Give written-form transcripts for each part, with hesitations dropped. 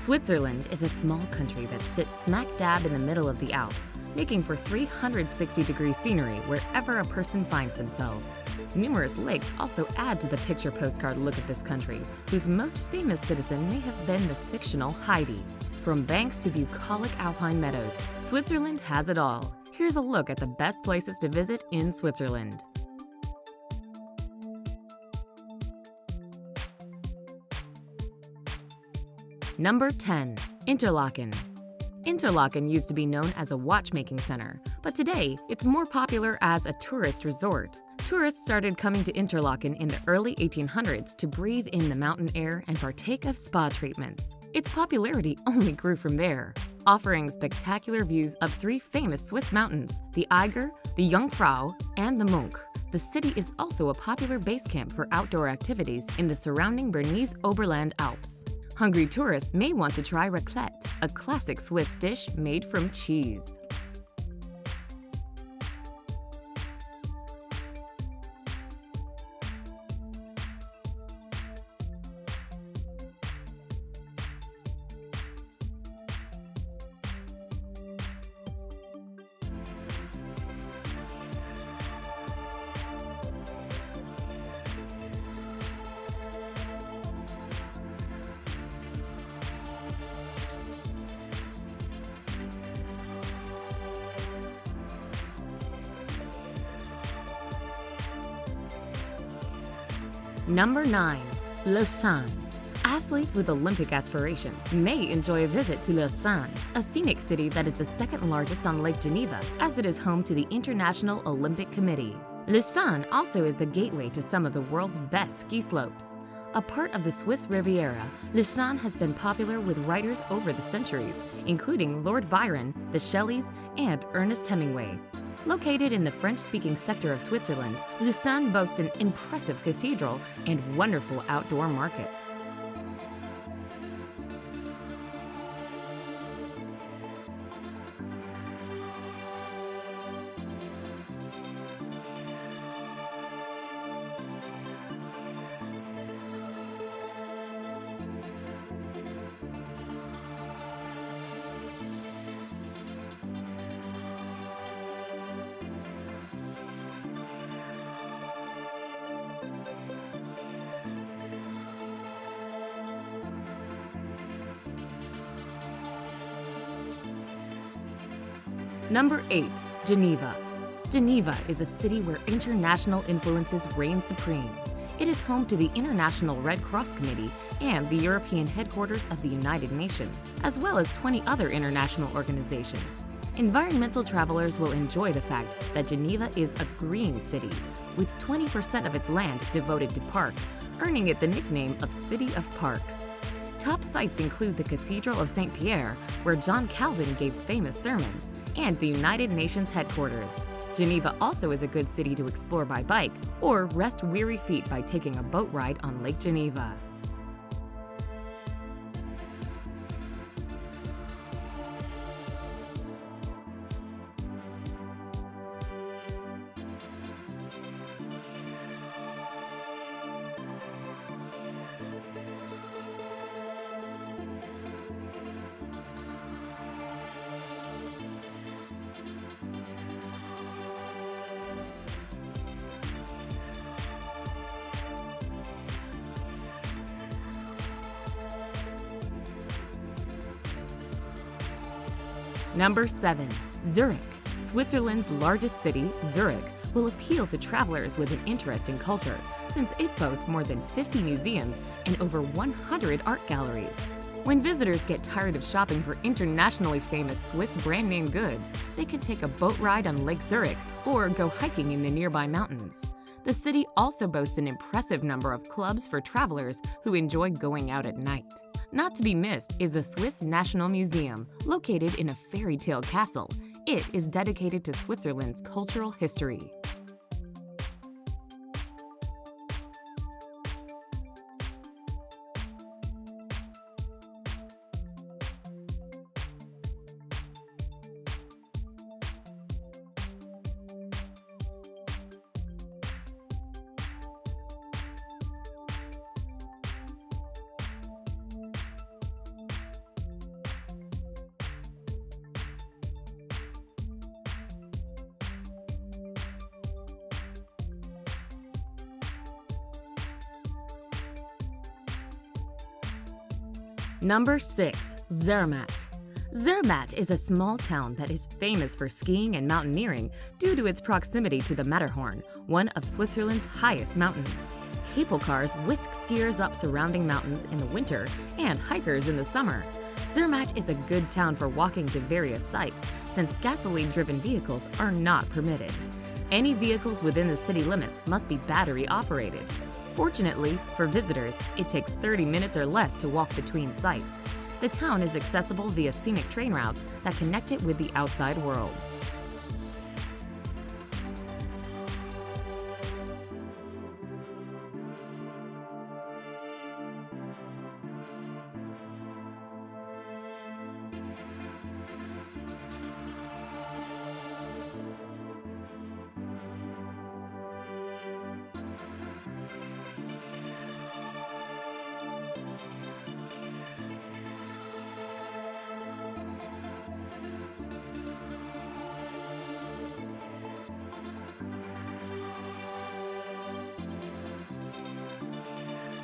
Switzerland is a small country that sits smack dab in the middle of the Alps, making for 360-degree scenery wherever a person finds themselves. Numerous lakes also add to the picture postcard look of this country, whose most famous citizen may have been the fictional Heidi. From banks to bucolic alpine meadows, Switzerland has it all. Here's a look at the best places to visit in Switzerland. Number 10. Interlaken. Interlaken used to be known as a watchmaking center, but today it's more popular as a tourist resort. Tourists started coming to Interlaken in the early 1800s to breathe in the mountain air and partake of spa treatments. Its popularity only grew from there, offering spectacular views of three famous Swiss mountains, the Eiger, the Jungfrau, and the Mönch. The city is also a popular base camp for outdoor activities in the surrounding Bernese Oberland Alps. Hungry tourists may want to try raclette, a classic Swiss dish made from cheese. Number 9. Lausanne. Athletes with Olympic aspirations may enjoy a visit to Lausanne, a scenic city that is the second largest on Lake Geneva, as it is home to the International Olympic Committee. Lausanne also is the gateway to some of the world's best ski slopes. A part of the Swiss Riviera, Lausanne has been popular with writers over the centuries, including Lord Byron, the Shelleys, and Ernest Hemingway. Located in the French-speaking sector of Switzerland, Lausanne boasts an impressive cathedral and wonderful outdoor markets. Number 8. Geneva. Geneva is a city where international influences reign supreme. It is home to the International Red Cross Committee and the European headquarters of the United Nations, as well as 20 other international organizations. Environmental travelers will enjoy the fact that Geneva is a green city, with 20% of its land devoted to parks, earning it the nickname of City of Parks. Top sites include the Cathedral of St. Pierre, where John Calvin gave famous sermons, and the United Nations headquarters. Geneva also is a good city to explore by bike or rest weary feet by taking a boat ride on Lake Geneva. Number 7. Zurich. Switzerland's largest city, Zurich, will appeal to travelers with an interest in culture, since it boasts more than 50 museums and over 100 art galleries. When visitors get tired of shopping for internationally famous Swiss brand-name goods, they can take a boat ride on Lake Zurich or go hiking in the nearby mountains. The city also boasts an impressive number of clubs for travelers who enjoy going out at night. Not to be missed is the Swiss National Museum, located in a fairy tale castle. It is dedicated to Switzerland's cultural history. Number 6. Zermatt. Zermatt is a small town that is famous for skiing and mountaineering due to its proximity to the Matterhorn, one of Switzerland's highest mountains. Cable cars whisk skiers up surrounding mountains in the winter and hikers in the summer. Zermatt is a good town for walking to various sites since gasoline-driven vehicles are not permitted. Any vehicles within the city limits must be battery-operated. Fortunately, for visitors, it takes 30 minutes or less to walk between sites. The town is accessible via scenic train routes that connect it with the outside world.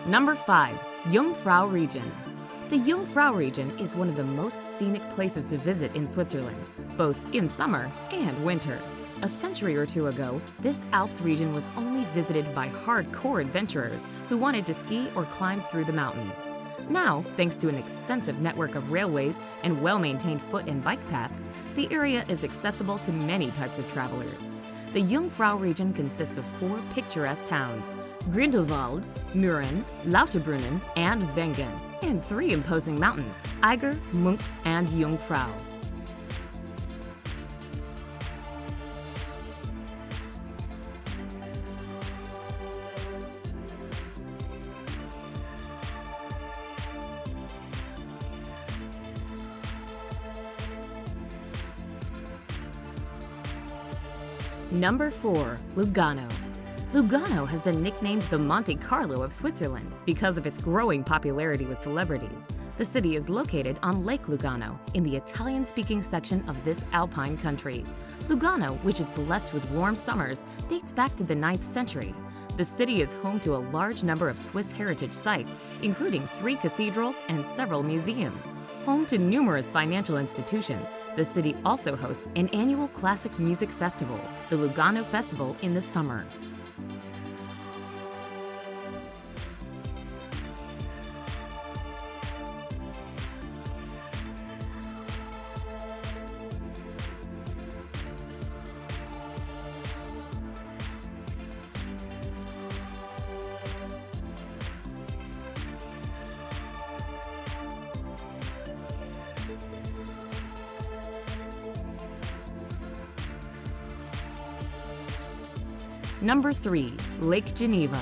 Number 5. Jungfrau region. The Jungfrau region is one of the most scenic places to visit in Switzerland, both in summer and winter. A century or two ago, this Alps region was only visited by hardcore adventurers who wanted to ski or climb through the mountains. Now, thanks to an extensive network of railways and well-maintained foot and bike paths, the area is accessible to many types of travelers. The Jungfrau region consists of 4 picturesque towns: Grindelwald, Mürren, Lauterbrunnen, and Wengen, and 3 imposing mountains: Eiger, Munk, and Jungfrau. Number 4. Lugano. Lugano has been nicknamed the Monte Carlo of Switzerland because of its growing popularity with celebrities. The city is located on Lake Lugano in the Italian-speaking section of this alpine country. Lugano, which is blessed with warm summers, dates back to the 9th century. The city is home to a large number of Swiss heritage sites, including 3 cathedrals and several museums. Home to numerous financial institutions, the city also hosts an annual classic music festival, the Lugano Festival, in the summer. Number 3. Lake Geneva.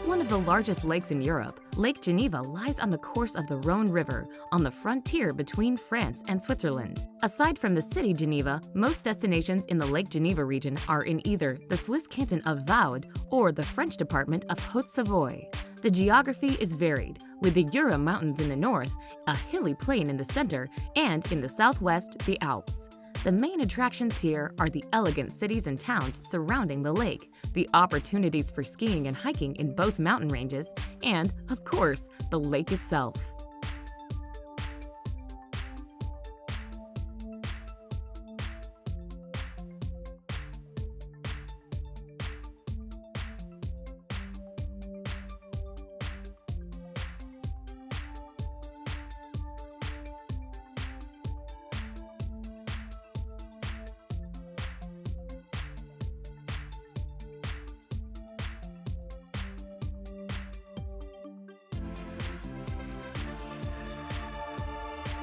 One of the largest lakes in Europe, Lake Geneva lies on the course of the Rhone River, on the frontier between France and Switzerland. Aside from the city Geneva, most destinations in the Lake Geneva region are in either the Swiss canton of Vaud or the French department of Haute-Savoie. The geography is varied, with the Jura Mountains in the north, a hilly plain in the center, and in the southwest, the Alps. The main attractions here are the elegant cities and towns surrounding the lake, the opportunities for skiing and hiking in both mountain ranges, and, of course, the lake itself.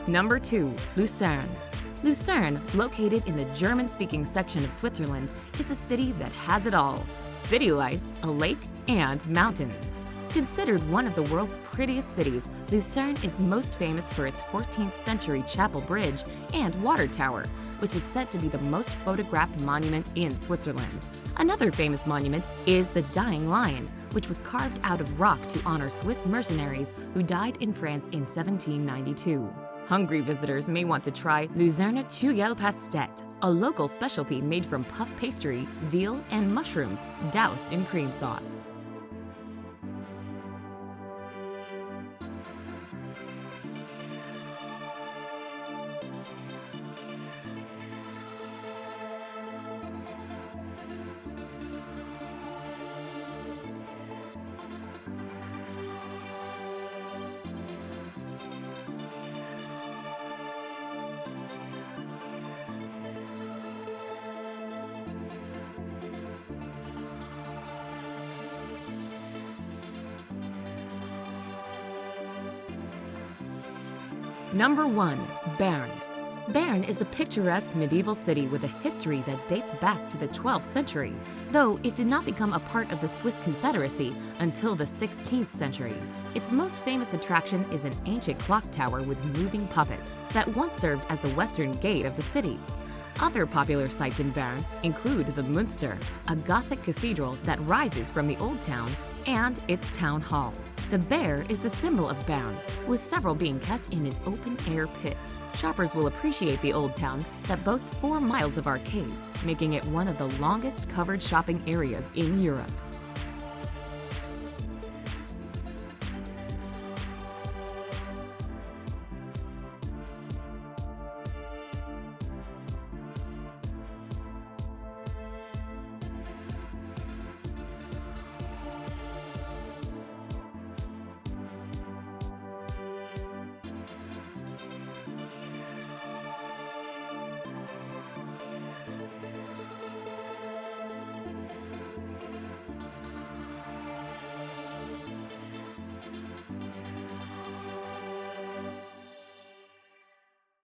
Number 2. Lucerne. Lucerne, located in the German-speaking section of Switzerland, is a city that has it all: city life, a lake, and mountains. Considered one of the world's prettiest cities, Lucerne is most famous for its 14th century chapel bridge and water tower, which is said to be the most photographed monument in Switzerland. Another famous monument is the Dying Lion, which was carved out of rock to honor Swiss mercenaries who died in France in 1792. Hungry visitors may want to try Luzerne Tugelpastete, a local specialty made from puff pastry, veal, and mushrooms doused in cream sauce. Number 1. Bern. Bern is a picturesque medieval city with a history that dates back to the 12th century, though it did not become a part of the Swiss Confederacy until the 16th century. Its most famous attraction is an ancient clock tower with moving puppets that once served as the western gate of the city. Other popular sites in Bern include the Münster, a Gothic cathedral that rises from the Old Town, and its town hall. The bear is the symbol of Bern, with several being kept in an open-air pit. Shoppers will appreciate the Old Town that boasts 4 miles of arcades, making it one of the longest covered shopping areas in Europe.